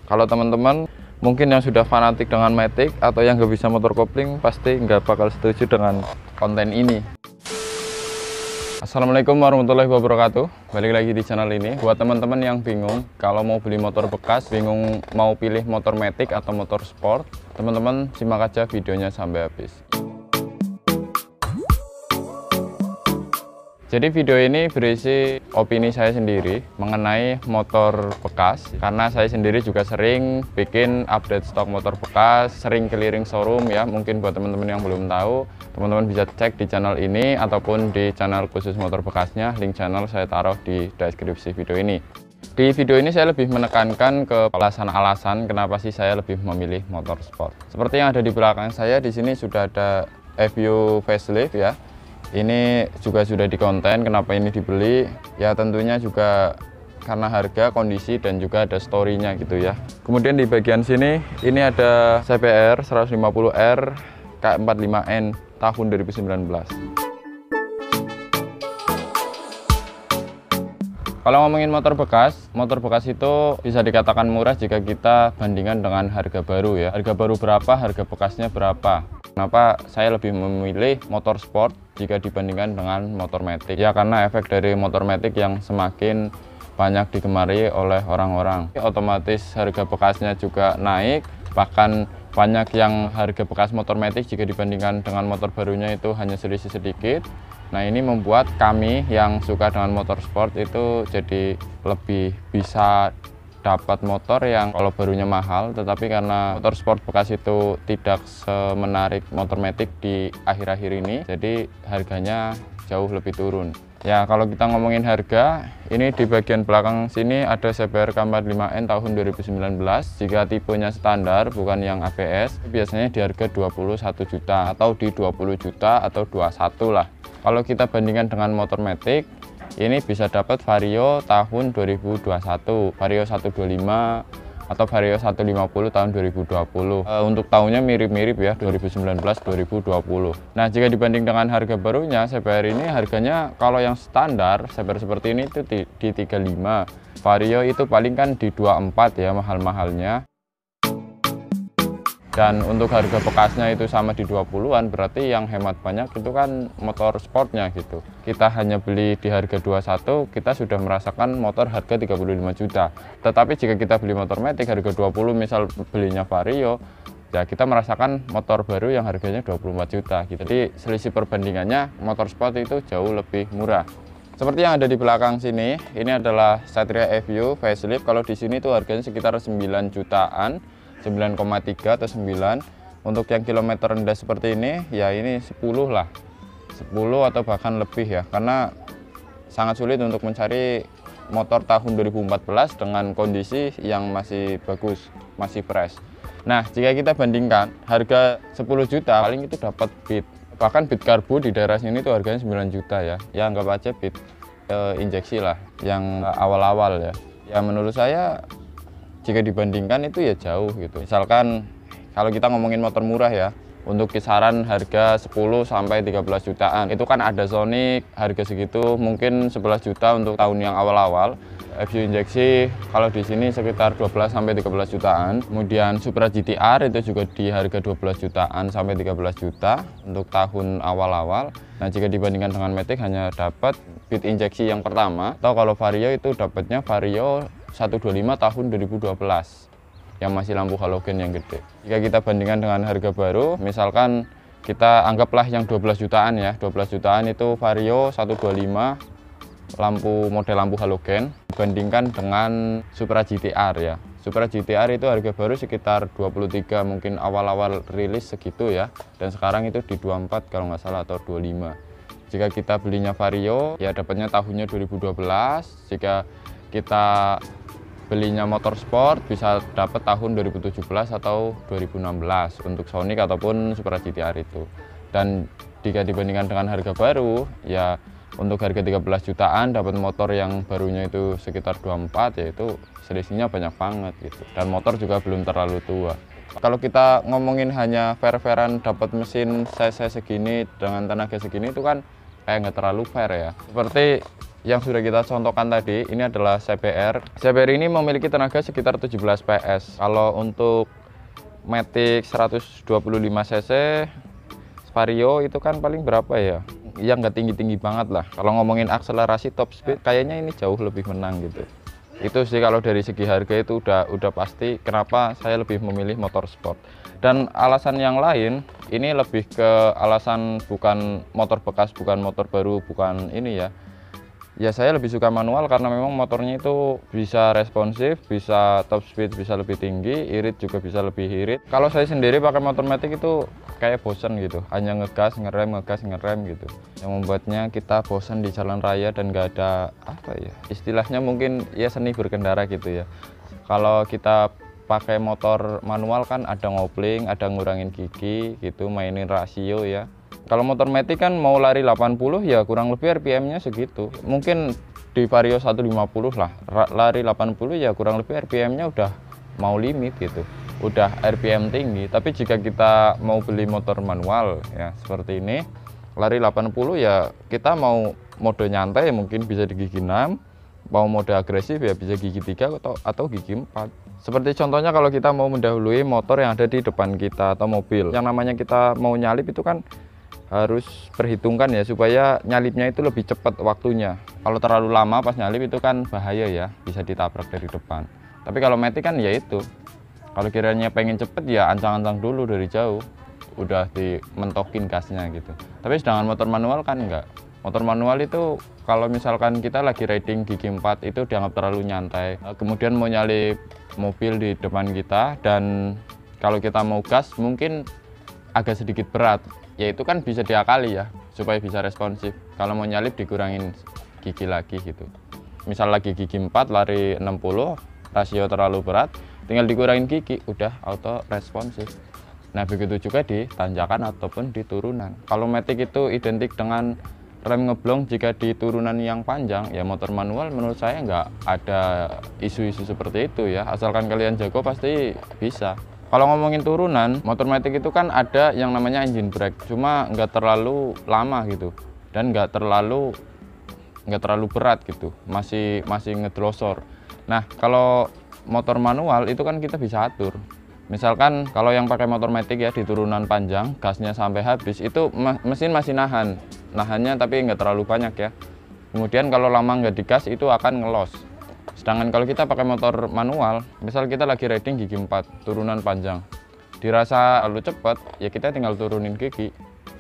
Kalau teman-teman mungkin yang sudah fanatik dengan Matic atau yang nggak bisa motor kopling, pasti nggak bakal setuju dengan konten ini. Assalamualaikum warahmatullahi wabarakatuh. Balik lagi di channel ini. Buat teman-teman yang bingung kalau mau beli motor bekas, bingung mau pilih motor Matic atau motor sport, teman-teman simak aja videonya sampai habis. Jadi video ini berisi opini saya sendiri mengenai motor bekas, karena saya sendiri juga sering bikin update stok motor bekas, sering keliling showroom ya. Mungkin buat teman-teman yang belum tahu, teman-teman bisa cek di channel ini ataupun di channel khusus motor bekasnya. Link channel saya taruh di deskripsi video ini. Di video ini saya lebih menekankan ke alasan-alasan kenapa sih saya lebih memilih motor sport. Seperti yang ada di belakang saya, di sini sudah ada Evio facelift ya. Ini juga sudah di konten kenapa ini dibeli, ya tentunya juga karena harga, kondisi, dan juga ada story-nya gitu ya. Kemudian di bagian sini ini ada CBR 150R K45N tahun 2019. Kalau ngomongin motor bekas itu bisa dikatakan murah jika kita bandingkan dengan harga baru ya. Harga baru berapa, harga bekasnya berapa. Kenapa saya lebih memilih motor sport jika dibandingkan dengan motor Matic? Ya karena efek dari motor Matic yang semakin banyak digemari oleh orang-orang. Otomatis harga bekasnya juga naik, bahkan banyak yang harga bekas motor Matic jika dibandingkan dengan motor barunya itu hanya selisih sedikit. Nah ini membuat kami yang suka dengan motor sport itu jadi lebih bisa dapat motor yang kalau barunya mahal, tetapi karena motor sport bekas itu tidak semenarik motor Matic di akhir-akhir ini, jadi harganya jauh lebih turun. Ya kalau kita ngomongin harga, ini di bagian belakang sini ada CBR K45N tahun 2019. Jika tipenya standar bukan yang ABS, biasanya di harga 21 juta atau di 20 juta atau 21 lah. Kalau kita bandingkan dengan motor Matic, ini bisa dapat Vario tahun 2021, Vario 125 atau Vario 150 tahun 2020. Untuk tahunnya mirip-mirip ya, 2019-2020. Nah jika dibanding dengan harga barunya, CBR ini harganya kalau yang standar CBR seperti ini itu di 35, Vario itu paling kan di 24 ya mahal-mahalnya. Dan untuk harga bekasnya itu sama di 20-an, berarti yang hemat banyak itu kan motor sportnya gitu. Kita hanya beli di harga 21, kita sudah merasakan motor harga 35 juta. Tetapi jika kita beli motor Matic harga 20, misal belinya Vario, ya kita merasakan motor baru yang harganya 24 juta gitu. Jadi selisih perbandingannya motor sport itu jauh lebih murah. Seperti yang ada di belakang sini, ini adalah Satria Evio facelift. Kalau di sini tuh harganya sekitar 9 jutaan. 9,3 atau 9. Untuk yang kilometer rendah seperti ini ya ini 10 lah, 10 atau bahkan lebih ya, karena sangat sulit untuk mencari motor tahun 2014 dengan kondisi yang masih bagus, masih fresh. Nah jika kita bandingkan harga 10 juta paling itu dapat Beat, bahkan Beat Karbu di daerah sini tuh harganya 9 juta ya. Ya anggap aja Beat injeksi lah yang awal-awal ya. Ya menurut saya jika dibandingkan itu ya jauh gitu. Misalkan kalau kita ngomongin motor murah ya, untuk kisaran harga 10 sampai 13 jutaan. Itu kan ada Sonic harga segitu, mungkin 11 juta untuk tahun yang awal-awal. Evio injeksi kalau di sini sekitar 12 sampai 13 jutaan. Kemudian Supra GTR itu juga di harga 12 jutaan sampai 13 juta untuk tahun awal-awal. Nah, jika dibandingkan dengan Matic hanya dapat Beat injeksi yang pertama, atau kalau Vario itu dapatnya Vario 125 tahun 2012 yang masih lampu halogen yang gede. Jika kita bandingkan dengan harga baru, misalkan kita anggaplah yang 12 jutaan ya, 12 jutaan itu Vario 125 model lampu halogen, dibandingkan dengan Supra GTR ya. Supra GTR itu harga baru sekitar 23, mungkin awal-awal rilis segitu ya, dan sekarang itu di 24 kalau nggak salah atau 25. Jika kita belinya Vario ya dapatnya tahunnya 2012. Jika kita belinya motor sport bisa dapat tahun 2017 atau 2016 untuk Sonic ataupun Supra GTR itu. Dan jika dibandingkan dengan harga baru ya, untuk harga 13 jutaan dapat motor yang barunya itu sekitar 24, yaitu selisihnya banyak banget gitu. Dan motor juga belum terlalu tua. Kalau kita ngomongin hanya fair-fairan dapat mesin cc segini dengan tenaga segini itu kan kayak nggak terlalu fair ya. Seperti yang sudah kita contohkan tadi, ini adalah CBR. CBR ini memiliki tenaga sekitar 17 PS. Kalau untuk Matic 125 cc Vario itu kan paling berapa ya? Yang nggak tinggi-tinggi banget lah. Kalau ngomongin akselerasi top speed, kayaknya ini jauh lebih menang gitu. Itu sih kalau dari segi harga itu udah pasti kenapa saya lebih memilih motor sport. Dan alasan yang lain, ini lebih ke alasan bukan motor bekas, bukan motor baru, bukan ini ya. Ya saya lebih suka manual karena memang motornya itu bisa responsif, bisa top speed, bisa lebih tinggi, irit juga bisa lebih irit. Kalau saya sendiri pakai motor matic itu kayak bosan gitu, hanya ngegas, ngerem gitu. Yang membuatnya kita bosan di jalan raya dan nggak ada apa ya, istilahnya mungkin ya seni berkendara gitu ya. Kalau kita pakai motor manual kan ada ngopling, ada ngurangin gigi gitu, mainin rasio ya. Kalau motor matic kan mau lari 80 ya kurang lebih RPM-nya segitu. Mungkin di Vario 150 lah, lari 80 ya kurang lebih RPM-nya udah mau limit gitu. Udah RPM tinggi. Tapi jika kita mau beli motor manual ya seperti ini, lari 80 ya kita mau mode nyantai ya mungkin bisa di gigi 6, mau mode agresif ya bisa gigi 3 atau gigi 4. Seperti contohnya kalau kita mau mendahului motor yang ada di depan kita atau mobil. Yang namanya kita mau nyalip itu kan harus perhitungkan ya supaya nyalipnya itu lebih cepat waktunya. Kalau terlalu lama pas nyalip itu kan bahaya ya, bisa ditabrak dari depan. Tapi kalau matic kan ya itu, kalau kiranya pengen cepet ya ancang-ancang dulu dari jauh, udah dimentokin gasnya gitu. Tapi sedangkan motor manual kan enggak. Motor manual itu kalau misalkan kita lagi riding gigi 4 itu dianggap terlalu nyantai. Kemudian mau nyalip mobil di depan kita dan kalau kita mau gas mungkin agak sedikit berat. Ya itu kan bisa diakali ya supaya bisa responsif. Kalau mau nyalip dikurangin gigi lagi gitu. Misal lagi gigi 4 lari 60, rasio terlalu berat, tinggal dikurangin gigi udah auto responsif. Nah begitu juga di tanjakan ataupun di turunan. Kalau matic itu identik dengan rem ngeblong jika di turunan yang panjang, ya motor manual menurut saya nggak ada isu-isu seperti itu ya. Asalkan kalian jago pasti bisa. Kalau ngomongin turunan, motor matic itu kan ada yang namanya engine brake, cuma nggak terlalu lama gitu dan nggak terlalu berat gitu, masih ngedlosor. Nah kalau motor manual itu kan kita bisa atur. Misalkan kalau yang pakai motor matic ya di turunan panjang, gasnya sampai habis, itu mesin masih nahannya tapi nggak terlalu banyak ya. Kemudian kalau lama nggak digas itu akan ngelos. Sedangkan kalau kita pakai motor manual, misal kita lagi riding gigi 4, turunan panjang, dirasa terlalu cepat, ya kita tinggal turunin gigi.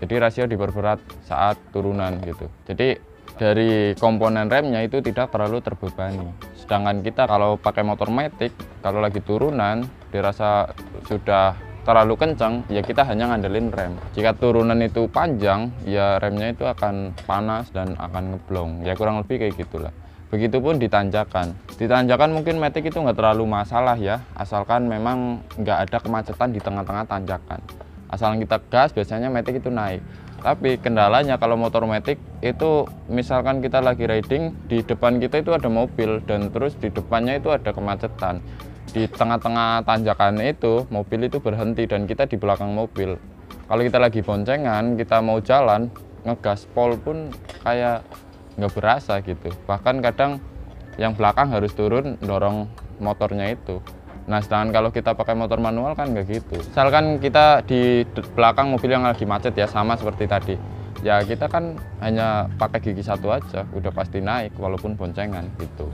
Jadi rasio diperberat saat turunan gitu. Jadi dari komponen remnya itu tidak terlalu terbebani. Sedangkan kita kalau pakai motor matic, kalau lagi turunan, dirasa sudah terlalu kencang, ya kita hanya ngandelin rem. Jika turunan itu panjang, ya remnya itu akan panas dan akan ngeblong. Ya kurang lebih kayak gitulah. Begitupun di tanjakan. Di tanjakan mungkin matic itu nggak terlalu masalah ya, asalkan memang nggak ada kemacetan di tengah-tengah tanjakan. Asal kita gas, biasanya matic itu naik. Tapi kendalanya kalau motor matic itu misalkan kita lagi riding, di depan kita itu ada mobil dan terus di depannya itu ada kemacetan. Di tengah-tengah tanjakan itu, mobil itu berhenti dan kita di belakang mobil. Kalau kita lagi boncengan, kita mau jalan, ngegas pol pun kayak nggak berasa gitu. Bahkan kadang yang belakang harus turun dorong motornya itu. Nah sedangkan kalau kita pakai motor manual kan nggak gitu. Misalkan kita di belakang mobil yang lagi macet ya, sama seperti tadi, ya kita kan hanya pakai gigi 1 aja udah pasti naik walaupun boncengan gitu.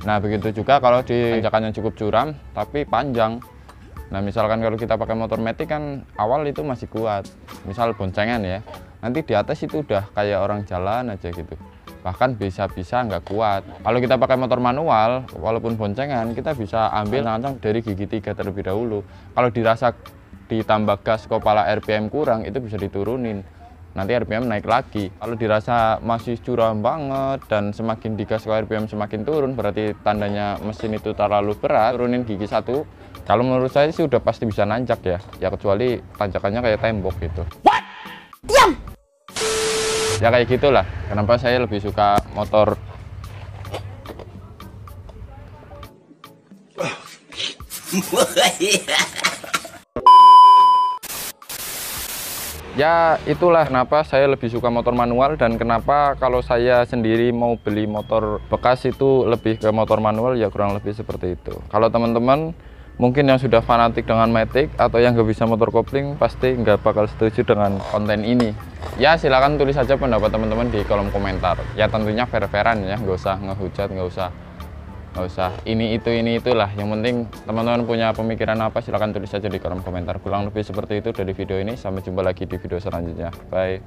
Nah begitu juga kalau di tanjakan yang cukup curam tapi panjang. Nah misalkan kalau kita pakai motor matic kan awal itu masih kuat, misal boncengan ya, nanti di atas itu udah kayak orang jalan aja gitu, bahkan bisa-bisa nggak kuat. Kalau kita pakai motor manual, walaupun boncengan, kita bisa ambil langsung dari gigi 3 terlebih dahulu. Kalau dirasa ditambah gas kepala RPM kurang, itu bisa diturunin, nanti RPM naik lagi. Kalau dirasa masih curam banget dan semakin digas kok RPM semakin turun, berarti tandanya mesin itu terlalu berat, turunin gigi 1. Kalau menurut saya sih udah pasti bisa nanjak ya, ya kecuali tanjakannya kayak tembok gitu. What? Diam! Ya kayak gitulah, kenapa saya lebih suka motor Ya itulah kenapa saya lebih suka motor manual, dan kenapa kalau saya sendiri mau beli motor bekas itu lebih ke motor manual, ya kurang lebih seperti itu. Kalau teman-teman mungkin yang sudah fanatik dengan Matic atau yang nggak bisa motor kopling pasti nggak bakal setuju dengan konten ini. Ya silakan tulis saja pendapat teman-teman di kolom komentar. Ya tentunya fair-fairan ya, nggak usah ngehujat, nggak usah ini itulah. Yang penting teman-teman punya pemikiran apa, silahkan tulis saja di kolom komentar. Kurang lebih seperti itu dari video ini. Sampai jumpa lagi di video selanjutnya. Bye.